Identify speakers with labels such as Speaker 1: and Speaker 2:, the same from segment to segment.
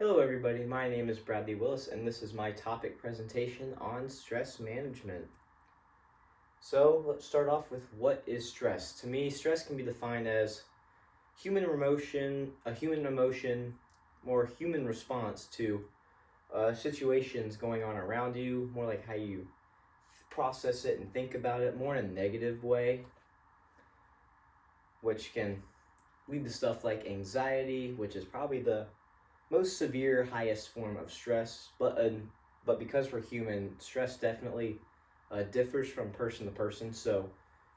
Speaker 1: Hello, everybody. My name is Bradley Willis, and this is my topic presentation on stress management. So, let's start off with what is stress. To me, stress can be defined as human emotion, more human response to situations going on around you, more like how you process it and think about it, more in a negative way, which can lead to stuff like anxiety, which is probably the most severe, highest form of stress. But because we're human, stress definitely differs from person to person. So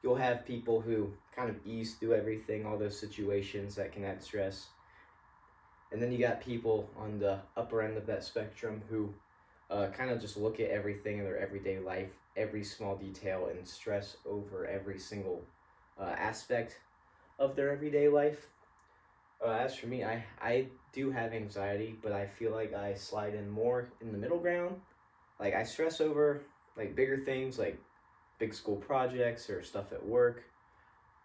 Speaker 1: you'll have people who kind of ease through everything, all those situations that can add stress, and then you got people on the upper end of that spectrum who kind of just look at everything in their everyday life, every small detail, and stress over every single aspect of their everyday life. As for me, I do have anxiety, but I feel like I slide in more in the middle ground. Like I stress over like bigger things like big school projects or stuff at work,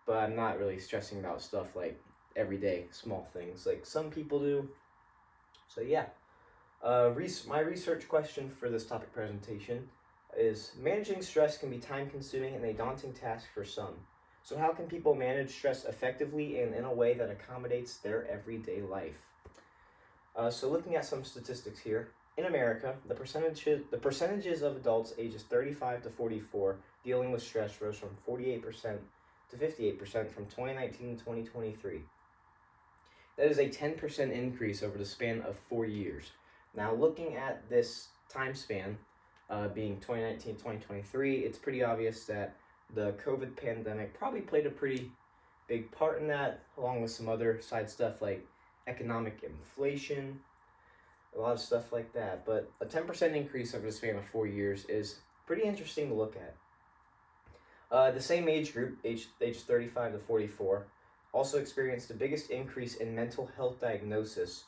Speaker 1: but I'm not really stressing about stuff like everyday small things like some people do. So yeah, my research question for this topic presentation is managing stress can be time consuming and a daunting task for some. So, how can people manage stress effectively and in a way that accommodates their everyday life? So, looking at some statistics here, in America, the percentages of adults ages 35 to 44 dealing with stress rose from 48% to 58% from 2019 to 2023. That is a 10% increase over the span of 4 years. Now, looking at this time span, being 2019 2023, it's pretty obvious that the COVID pandemic probably played a pretty big part in that, along with some other side stuff like economic inflation, a lot of stuff like that. But a 10% increase over the span of 4 years is pretty interesting to look at. The same age group, age 35 to 44, also experienced the biggest increase in mental health diagnosis,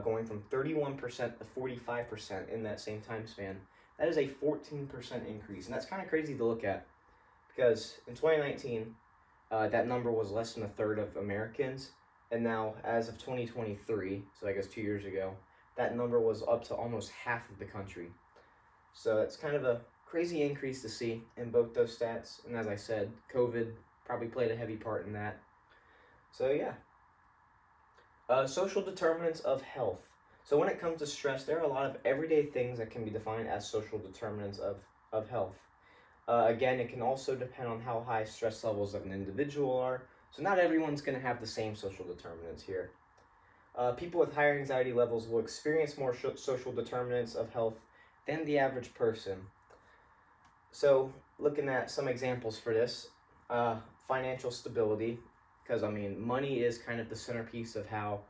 Speaker 1: going from 31% to 45% in that same time span. That is a 14% increase, and that's kind of crazy to look at because in 2019, that number was less than a third of Americans, and now as of 2023, so I guess 2 years ago, that number was up to almost half of the country. So it's kind of a crazy increase to see in both those stats. And as I said, COVID probably played a heavy part in that. So yeah. Social determinants of health. So when it comes to stress, there are a lot of everyday things that can be defined as social determinants of health. Again, it can also depend on how high stress levels of an individual are. So not everyone's going to have the same social determinants here. People with higher anxiety levels will experience more social determinants of health than the average person. So, looking at some examples for this, financial stability, because I mean, money is kind of the centerpiece of how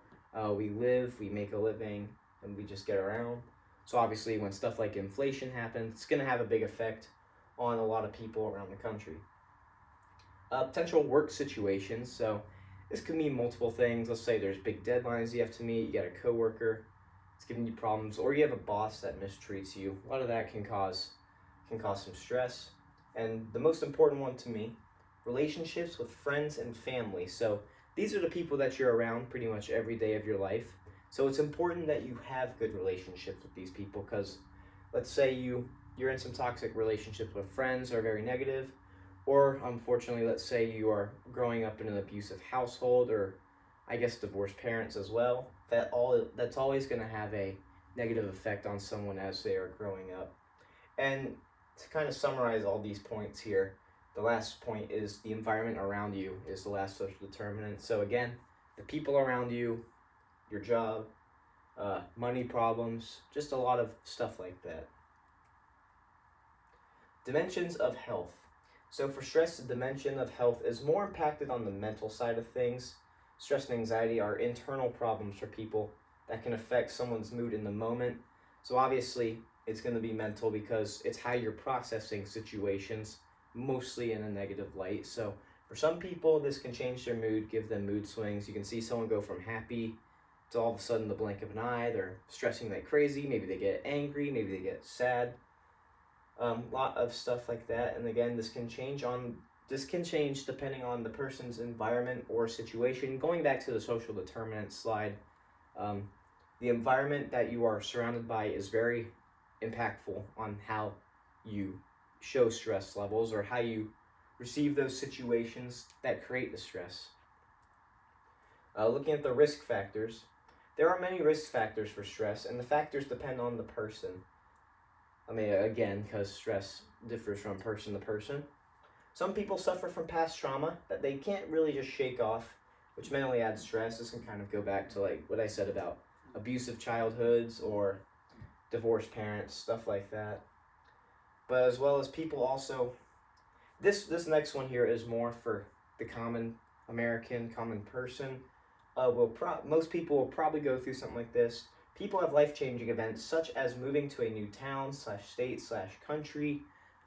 Speaker 1: we live, we make a living, and we just get around. So, obviously, when stuff like inflation happens, it's going to have a big effect on a lot of people around the country. Potential work situations. So, this could mean multiple things. Let's say there's big deadlines you have to meet, you got a coworker, it's giving you problems, or you have a boss that mistreats you. A lot of that can cause some stress. And the most important one to me, relationships with friends and family. So these are the people that you're around pretty much every day of your life. So it's important that you have good relationships with these people because let's say you're in some toxic relationships with friends that are very negative, or unfortunately, let's say you are growing up in an abusive household, or I guess divorced parents as well. That's always going to have a negative effect on someone as they are growing up. And to kind of summarize all these points here, the last point is the environment around you is the last social determinant. So again, the people around you, your job, money problems, just a lot of stuff like that. Dimensions of health. So for stress, the dimension of health is more impacted on the mental side of things. Stress and anxiety are internal problems for people that can affect someone's mood in the moment. So obviously, it's going to be mental because it's how you're processing situations, mostly in a negative light. So for some people, this can change their mood, give them mood swings. You can see someone go from happy to all of a sudden the blink of an eye. They're stressing like crazy. Maybe they get angry. Maybe they get sad. Lot of stuff like that. And again, this can change depending on the person's environment or situation. Going back to the social determinant slide, um, The environment that you are surrounded by is very impactful on how you show stress levels or how you receive those situations that create the stress. Looking at the risk factors, there are many risk factors for stress, and the factors depend on the person. I mean, again, because stress differs from person to person. Some people suffer from past trauma that they can't really just shake off, which may only add stress. This can kind of go back to like what I said about abusive childhoods or divorced parents, stuff like that. But as well as people also, this next one here is more for the common American, common person. Most people will probably go through something like this. People have life-changing events such as moving to a new town / state / country.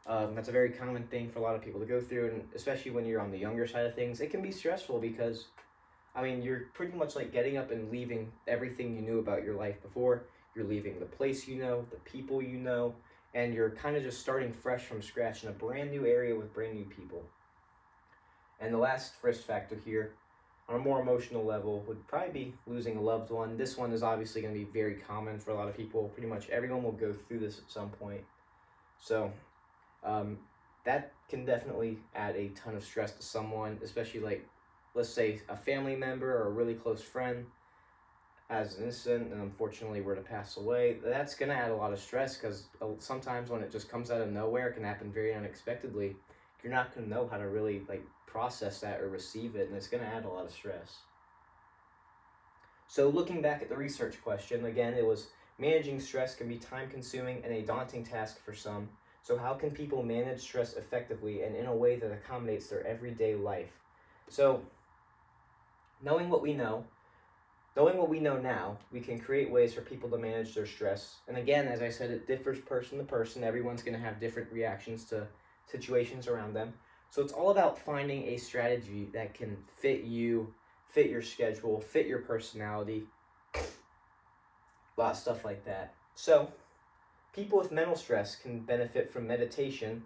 Speaker 1: That's a very common thing for a lot of people to go through, and especially when you're on the younger side of things, it can be stressful because, I mean, you're pretty much like getting up and leaving everything you knew about your life before. You're leaving the place you know, the people you know, and you're kind of just starting fresh from scratch in a brand new area with brand new people. And the last risk factor here, on a more emotional level, would probably be losing a loved one. This one is obviously going to be very common for a lot of people. Pretty much everyone will go through this at some point. So that can definitely add a ton of stress to someone, especially like, let's say, a family member or a really close friend as an innocent and unfortunately were to pass away. That's going to add a lot of stress because sometimes when it just comes out of nowhere, it can happen very unexpectedly. You're not going to know how to really like process that or receive it, and it's going to add a lot of stress. So looking back at the research question, again, it was managing stress can be time-consuming and a daunting task for some. So how can people manage stress effectively and in a way that accommodates their everyday life? So knowing what we know now, we can create ways for people to manage their stress. And again, as I said, it differs person to person. Everyone's going to have different reactions to situations around them. So it's all about finding a strategy that can fit you, fit your schedule, fit your personality, a lot of stuff like that. So people with mental stress can benefit from meditation.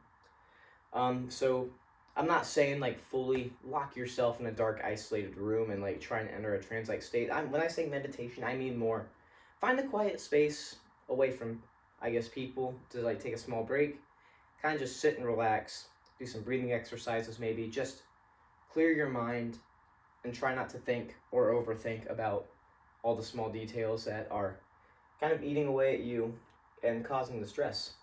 Speaker 1: So I'm not saying like fully lock yourself in a dark, isolated room and like try and enter a trance-like state. When I say meditation, I mean more find a quiet space away from, I guess, people to like take a small break, kind of just sit and relax, do some breathing exercises maybe, just clear your mind and try not to think or overthink about all the small details that are kind of eating away at you and causing the stress.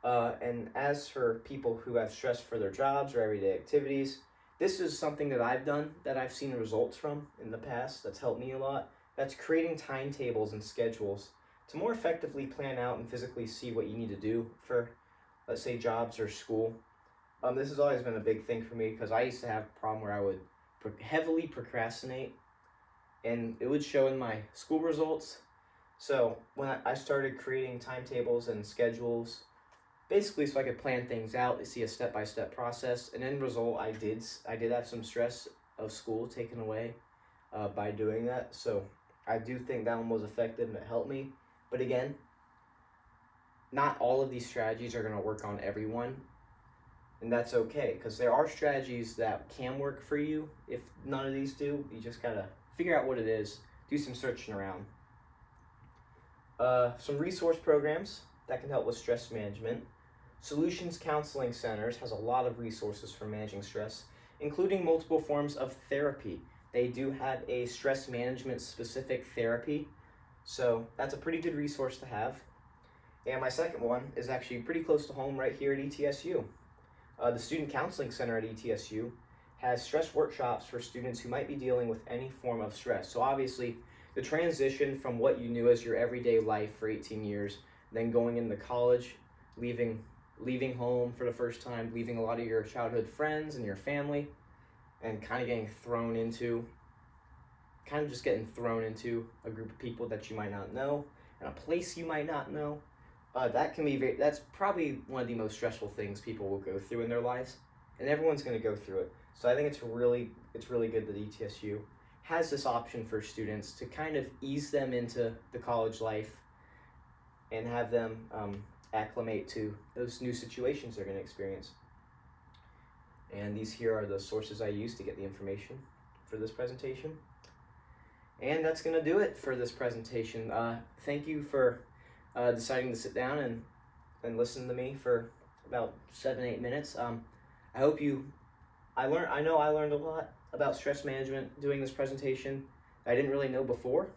Speaker 1: And as for people who have stress for their jobs or everyday activities, this is something that I've done that I've seen results from in the past that's helped me a lot. That's creating timetables and schedules to more effectively plan out and physically see what you need to do for, let's say, jobs or school. This has always been a big thing for me because I used to have a problem where I would heavily procrastinate and it would show in my school results. So when I started creating timetables and schedules, basically so I could plan things out, see a step-by-step process, and in result, I did have some stress of school taken away by doing that. So I do think that one was effective and it helped me. But again, not all of these strategies are going to work on everyone, and that's okay because there are strategies that can work for you. If none of these do, you just gotta figure out what it is, do some searching around. Some resource programs that can help with stress management. Solutions Counseling Centers has a lot of resources for managing stress, including multiple forms of therapy. They do have a stress management specific therapy, so that's a pretty good resource to have. And my second one is actually pretty close to home right here at ETSU. The Student Counseling Center at ETSU has stress workshops for students who might be dealing with any form of stress. So obviously, the transition from what you knew as your everyday life for 18 years, then going into college, leaving home for the first time, leaving a lot of your childhood friends and your family, and kind of getting thrown into a group of people that you might not know, and a place you might not know. That's probably one of the most stressful things people will go through in their lives, and everyone's going to go through it. So I think it's really good that ETSU has this option for students to kind of ease them into the college life and have them acclimate to those new situations they're going to experience. And these here are the sources I used to get the information for this presentation. And that's going to do it for this presentation. Thank you for deciding to sit down and listen to me for about 7-8 minutes. I hope I know I learned a lot about stress management doing this presentation I didn't really know before,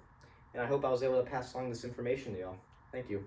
Speaker 1: and I hope I was able to pass along this information to y'all. Thank you.